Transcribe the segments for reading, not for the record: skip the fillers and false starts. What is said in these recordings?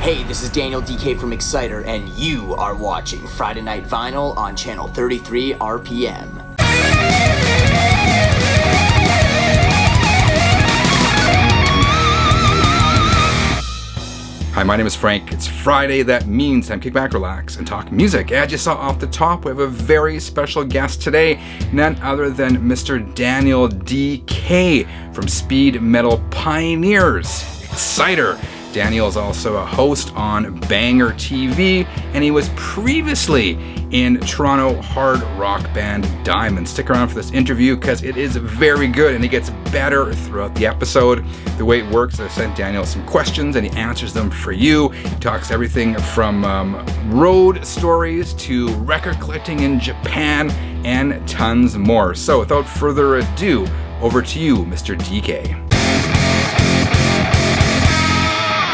Hey, this is Daniel Dekay from Exciter, and you are watching Friday Night Vinyl on channel 33 RPM. Hi, my name is Frank. It's Friday. That means time to kick back, relax, and talk music. As you saw off the top, we have a very special guest today, none other than Mr. Daniel Dekay from Speed Metal Pioneers, Exciter. Daniel is also a host on Banger TV, and he was previously in Toronto hard rock band Diamond. Stick around for this interview because it is very good and it gets better throughout the episode. The way it works, I sent Daniel some questions and he answers them for you. He talks everything from road stories to record collecting in Japan and tons more. So without further ado, over to you, Mr. Dekay.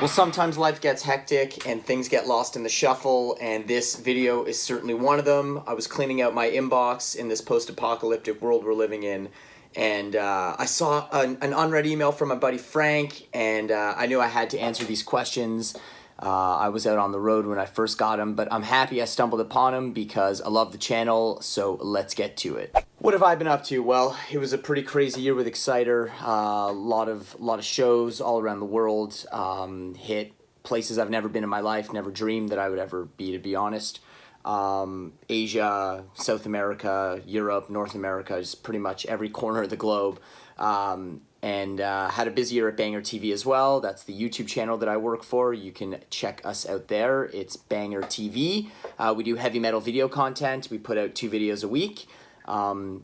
Well, sometimes life gets hectic and things get lost in the shuffle, and this video is certainly one of them. I was cleaning out my inbox in this post-apocalyptic world we're living in, and I saw an unread email from my buddy Frank, and I knew I had to answer these questions. I was out on the road when I first got them, but I'm happy I stumbled upon them because I love the channel, so let's get to it. What have I been up to? Well, it was a pretty crazy year with Exciter. A lot of shows all around the world. Hit places I've never been in my life, never dreamed that I would ever be, to be honest. Asia, South America, Europe, North America, just pretty much every corner of the globe. And had a busy year at Banger TV as well. That's the YouTube channel that I work for. You can check us out there. It's Banger TV. We do heavy metal video content. We put out 2 videos a week.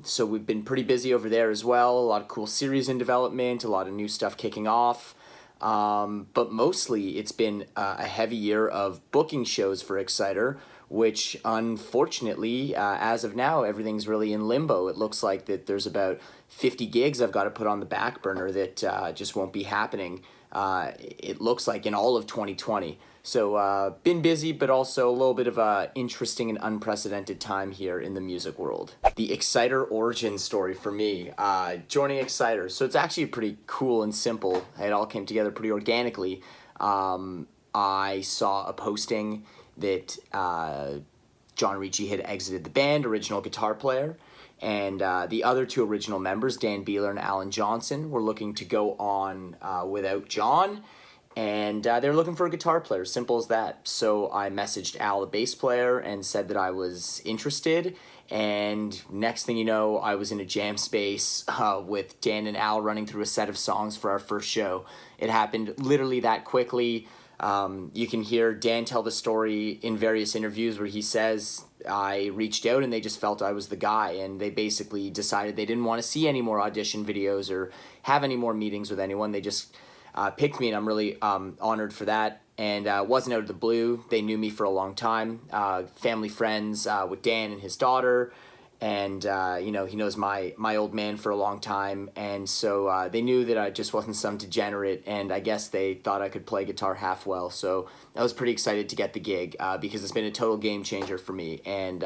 So we've been pretty busy over there as well. A lot of cool series in development, a lot of new stuff kicking off. But mostly it's been a heavy year of booking shows for Exciter, which unfortunately, as of now, everything's really in limbo. It looks like that there's about 50 gigs I've got to put on the back burner that just won't be happening, it looks like, in all of 2020. So been busy, but also a little bit of a interesting and unprecedented time here in the music world. The Exciter origin story for me, joining Exciter. So it's actually pretty cool and simple. It all came together pretty organically. I saw a posting that John Ricci had exited the band, original guitar player, and the other 2 original members, Dan Beeler and Alan Johnson, were looking to go on without John, and they were looking for a guitar player, simple as that. So I messaged Al, the bass player, and said that I was interested, and next thing you know, I was in a jam space with Dan and Al running through a set of songs for our first show. It happened literally that quickly. You can hear Dan tell the story in various interviews where he says, I reached out and they just felt I was the guy, and they basically decided they didn't want to see any more audition videos or have any more meetings with anyone. They just picked me, and I'm really honored for that. And wasn't out of the blue. They knew me for a long time, family friends with Dan and his daughter. And, you know, he knows my old man for a long time, and so they knew that I just wasn't some degenerate, and I guess they thought I could play guitar half well, so I was pretty excited to get the gig, because it's been a total game changer for me, and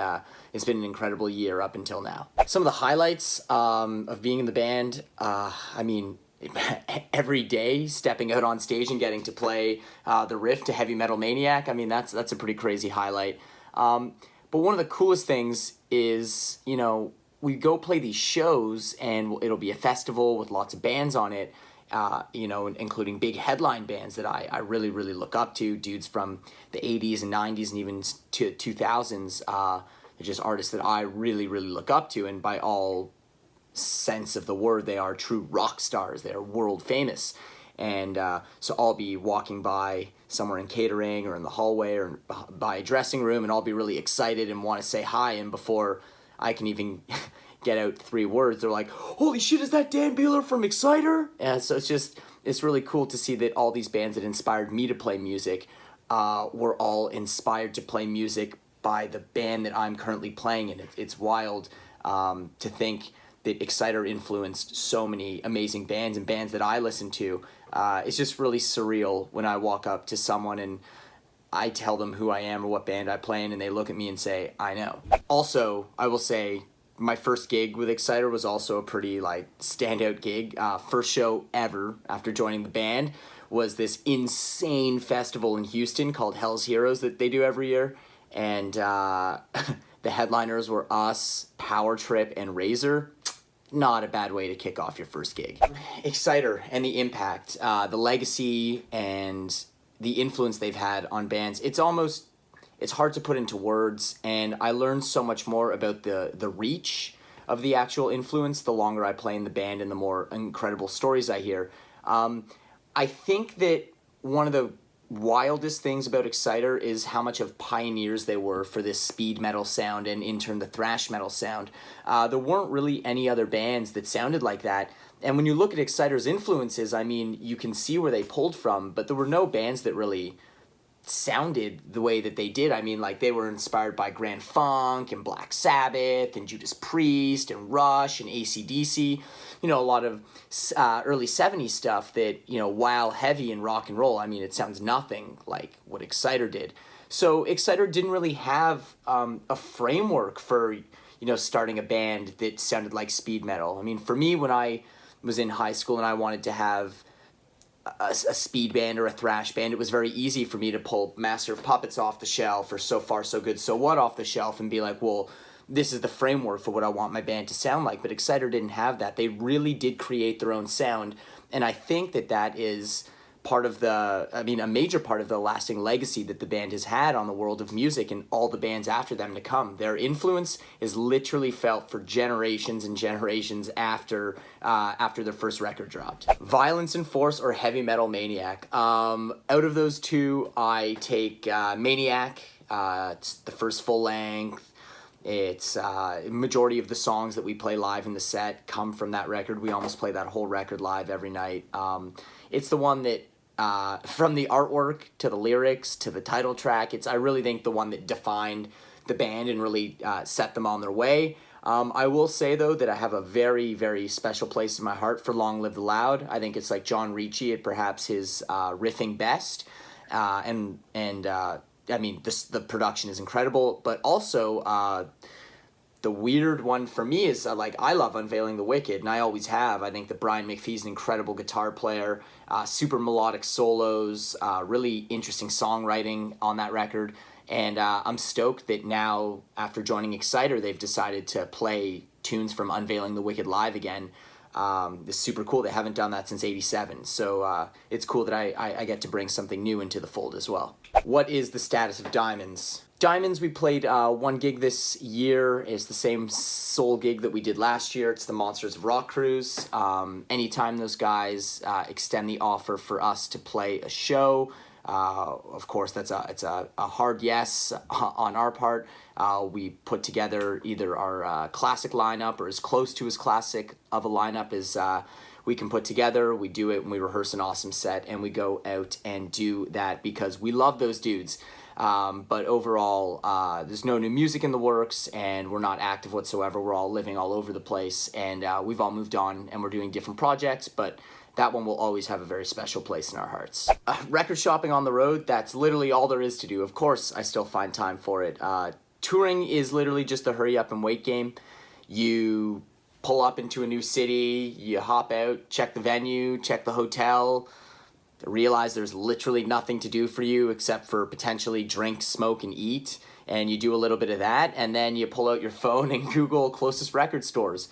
it's been an incredible year up until now. Some of the highlights of being in the band, I mean, every day stepping out on stage and getting to play the riff to Heavy Metal Maniac, I mean, that's a pretty crazy highlight. But one of the coolest things is, you know, we go play these shows and it'll be a festival with lots of bands on it, you know, including big headline bands that I really, really look up to, dudes from the 80s and 90s and even to 2000s. They're just artists that I really, really look up to, and by all sense of the word, they are true rock stars. They are world famous. And so I'll be walking by somewhere in catering or in the hallway or by a dressing room, and I'll be really excited and want to say hi, and before I can even get out 3 words, they're like, holy shit, is that Dan Beeler from Exciter? And so it's really cool to see that all these bands that inspired me to play music were all inspired to play music by the band that I'm currently playing in. It's wild to think that Exciter influenced so many amazing bands and bands that I listen to. It's just really surreal when I walk up to someone and I tell them who I am or what band I play in, and they look at me and say, I know. Also, I will say, my first gig with Exciter was also a pretty, like, standout gig. First show ever after joining the band was this insane festival in Houston called Hell's Heroes that they do every year. And the headliners were us, Power Trip, and Razor. Not a bad way to kick off your first gig. Exciter and the impact, the legacy and the influence they've had on bands. It's hard to put into words, and I learned so much more about the reach of the actual influence the longer I play in the band and the more incredible stories I hear. I think that one of the wildest things about Exciter is how much of pioneers they were for this speed metal sound and in turn the thrash metal sound. There weren't really any other bands that sounded like that. And when you look at Exciter's influences, I mean, you can see where they pulled from, but there were no bands that really sounded the way that they did. I mean, like, they were inspired by Grand Funk and Black Sabbath and Judas Priest and Rush and AC/DC. You know, a lot of early 70s stuff that, you know, while heavy in rock and roll, I mean, it sounds nothing like what Exciter did. So Exciter didn't really have a framework for, you know, starting a band that sounded like speed metal. I mean, for me, when I was in high school and I wanted to have a speed band or a thrash band, it was very easy for me to pull Master of Puppets off the shelf or So Far So Good So What off the shelf and be like, well, this is the framework for what I want my band to sound like. But Exciter didn't have that. They really did create their own sound, and I think that is part of a major part of the lasting legacy that the band has had on the world of music and all the bands after them to come. Their influence is literally felt for generations and generations after their first record dropped. Violence and Force or Heavy Metal Maniac. Out of those two, I take Maniac. It's the first full length. It's majority of the songs that we play live in the set come from that record. We almost play that whole record live every night. It's the one that, from the artwork to the lyrics to the title track, I really think the one that defined the band and really set them on their way. I will say, though, that I have a very, very special place in my heart for Long Live the Loud. I think it's like John Ricci at perhaps his riffing best. I mean, the production is incredible, but also the weird one for me is I love Unveiling the Wicked, and I always have. I think that Brian McPhee's an incredible guitar player, super melodic solos, really interesting songwriting on that record, and I'm stoked that now, after joining Exciter, they've decided to play tunes from Unveiling the Wicked live again. It's super cool. They haven't done that since '87, so it's cool that I get to bring something new into the fold as well. What is the status of Diamonds? Diamonds, we played one gig this year. It's the same soul gig that we did last year. It's the Monsters of Rock Cruise. Anytime those guys extend the offer for us to play a show, of course, it's a hard yes on our part. We put together either our classic lineup or as close to as classic of a lineup as we can put together. We do it and we rehearse an awesome set and we go out and do that because we love those dudes. But overall, there's no new music in the works and we're not active whatsoever. We're all living all over the place and we've all moved on and we're doing different projects, but that one will always have a very special place in our hearts. Record shopping on the road, that's literally all there is to do. Of course, I still find time for it. Touring is literally just a hurry up and wait game. You pull up into a new city, you hop out, check the venue, check the hotel, realize there's literally nothing to do for you except for potentially drink, smoke, and eat, and you do a little bit of that, and then you pull out your phone and Google closest record stores.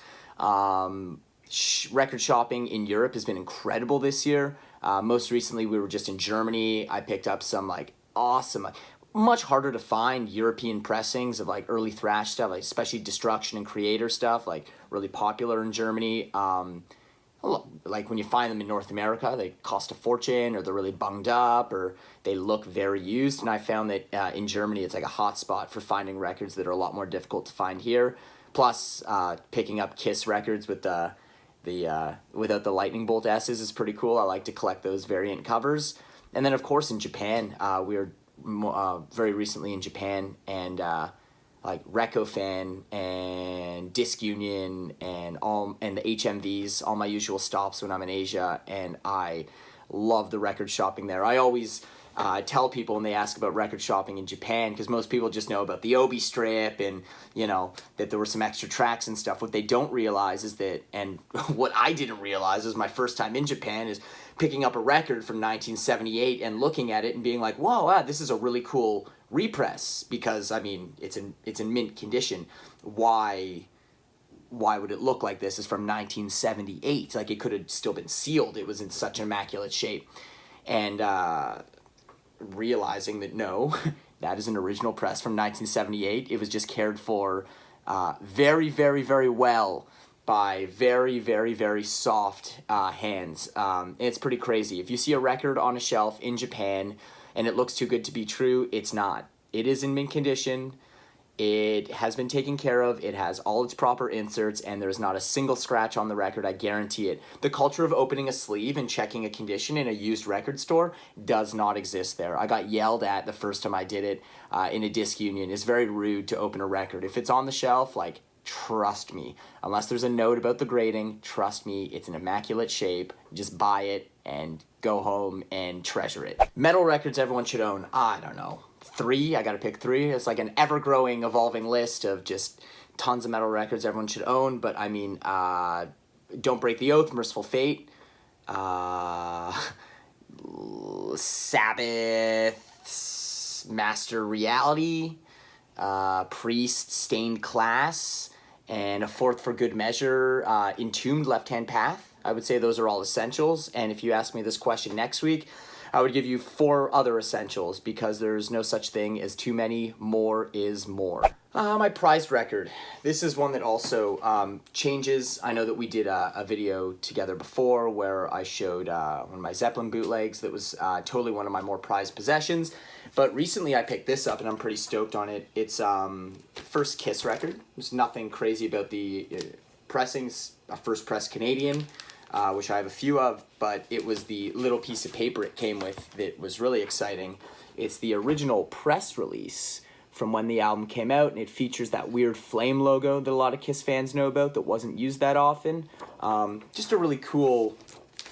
Record shopping in Europe has been incredible this year. Most recently, we were just in Germany. I picked up some awesome, much harder to find European pressings of early thrash stuff, especially Destruction and Creator stuff, really popular in Germany. When you find them in North America, they cost a fortune, or they're really bunged up, or they look very used. And I found that in Germany, it's a hot spot for finding records that are a lot more difficult to find here. Plus, picking up Kiss records with without the lightning bolt S's is pretty cool. I like to collect those variant covers. And then, of course, in Japan, we were very recently in Japan, and Recofan and Disc Union and the HMVs, all my usual stops when I'm in Asia, and I love the record shopping there. I always tell people when they ask about record shopping in Japan, because most people just know about the Obi strip and that there were some extra tracks and stuff. What they don't realize is that, and what I didn't realize was my first time in Japan, is picking up a record from 1978 and looking at it and being like, whoa, wow, this is a really cool repress, because I mean it's in mint condition. Why would it look like this? Is from 1978. Like, it could have still been sealed. It was in such immaculate shape. And realizing that no, that is an original press from 1978. It was just cared for very, very, very well by very, very, very soft hands. And it's pretty crazy. If you see a record on a shelf in Japan and it looks too good to be true, it's not. It is in mint condition. It has been taken care of. It has all its proper inserts, and there's not a single scratch on the record. I guarantee it. The culture of opening a sleeve and checking a condition in a used record store does not exist there. I got yelled at the first time I did it in a disc union. It's very rude to open a record. If it's on the shelf, like, trust me. Unless there's a note about the grading, trust me, it's in immaculate shape. Just buy it and go home and treasure it. Metal records everyone should own. I don't know. 3, I gotta pick 3. It's like an ever-growing, evolving list of just tons of metal records everyone should own. But I mean, Don't Break the Oath, Merciful Fate, Sabbath, Master Reality, Priest, Stained Class, and a fourth for good measure, Entombed, Left Hand Path. I would say those are all essentials. And if you ask me this question next week, I would give you 4 other essentials, because there's no such thing as too many. More is more. My prized record. This is one that also changes. I know that we did a video together before where I showed one of my Zeppelin bootlegs that was totally one of my more prized possessions. But recently I picked this up and I'm pretty stoked on it. It's first Kiss record. There's nothing crazy about the pressings. A first press Canadian. Which I have a few of, but it was the little piece of paper it came with that was really exciting. It's the original press release from when the album came out, and it features that weird flame logo that a lot of Kiss fans know about that wasn't used that often. Just a really cool,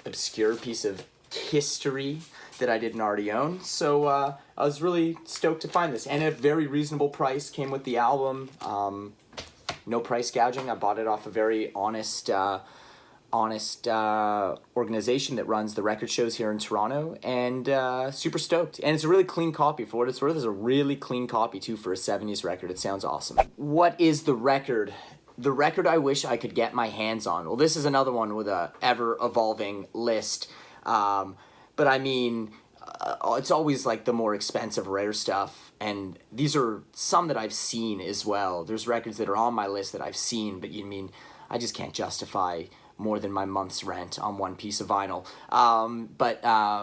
obscure piece of history that I didn't already own. So I was really stoked to find this, and at a very reasonable price. Came with the album. No price gouging. I bought it off a very honest organization that runs the record shows here in Toronto, and super stoked. And it's a really clean copy. For what it's worth, it's a really clean copy too for a 70s record. It sounds awesome. What is the record? The record I wish I could get my hands on. Well, this is another one with a ever-evolving list. But I mean, it's always like the more expensive, rare stuff. And these are some that I've seen as well. There's records that are on my list that I've seen, but you mean, I just can't justify more than my month's rent on one piece of vinyl. But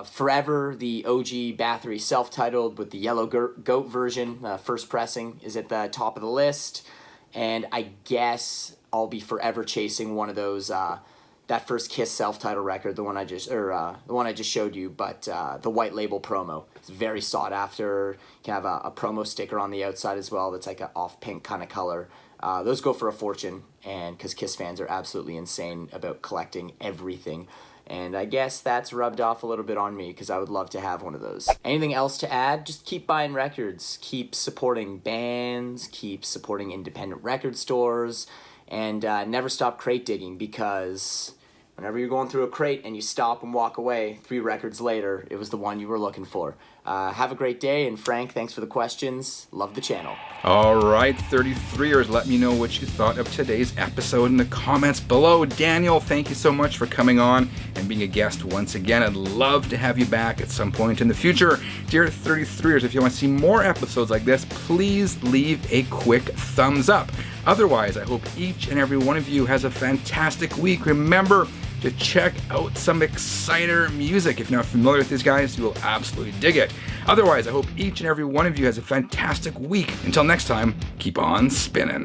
Forever, the OG Bathory self-titled with the Yellow Goat version, first pressing, is at the top of the list. And I guess I'll be forever chasing one of those, that first Kiss self-titled record, the one I just showed you, but the white label promo. It's very sought after. You can have a promo sticker on the outside as well that's like an off-pink kind of color. Those go for a fortune, and because Kiss fans are absolutely insane about collecting everything. And I guess that's rubbed off a little bit on me, because I would love to have one of those. Anything else to add? Just keep buying records. Keep supporting bands. Keep supporting independent record stores. And never stop crate digging, because whenever you're going through a crate and you stop and walk away, 3 records later, it was the one you were looking for. Have a great day, and Frank, thanks for the questions. Love the channel. All right, 33ers, let me know what you thought of today's episode in the comments below. Daniel, thank you so much for coming on and being a guest once again. I'd love to have you back at some point in the future. Dear 33ers, if you want to see more episodes like this, please leave a quick thumbs up. Otherwise, I hope each and every one of you has a fantastic week. Remember to check out some Exciter music. If you're not familiar with these guys, you will absolutely dig it. Otherwise, I hope each and every one of you has a fantastic week. Until next time, keep on spinning.